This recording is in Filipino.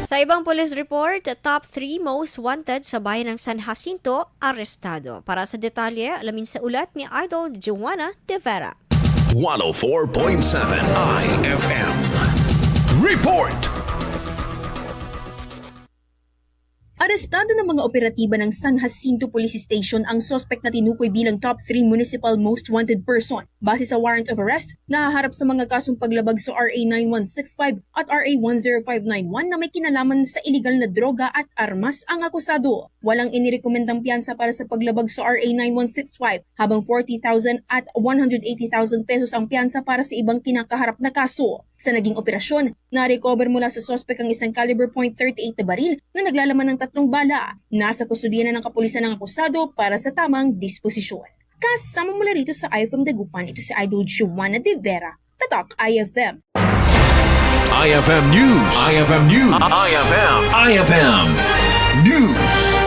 Sa ibang police report, top 3 most wanted sa bayan ng San Jacinto, arestado. Para sa detalye, alamin sa ulat ni Idol Joanna De Vera. 104.7 IFM. Report! Arestado ng mga operatiba ng San Jacinto Police Station ang suspect na tinukoy bilang top 3 municipal most wanted person. Base sa warrant of arrest, nahaharap sa mga kasong paglabag sa RA 9165 at RA 10591 na may kinalaman sa iligal na droga at armas ang akusado. Walang inirekomendang piyansa para sa paglabag sa RA 9165 habang 40,000 at 180,000 pesos ang piyansa para sa ibang kinakaharap na kaso. Sa naging operasyon, na-recover mula sa suspect ang isang caliber .38 na baril na naglalaman ng 3 bala. Nasa kustudiya na ng kapulisan ng akusado para sa tamang disposisyon. Kasama mula rito sa IFM Dagupan, ito si Idol Joanna De Vera, Tatak IFM. IFM News. IFM News. IFM News.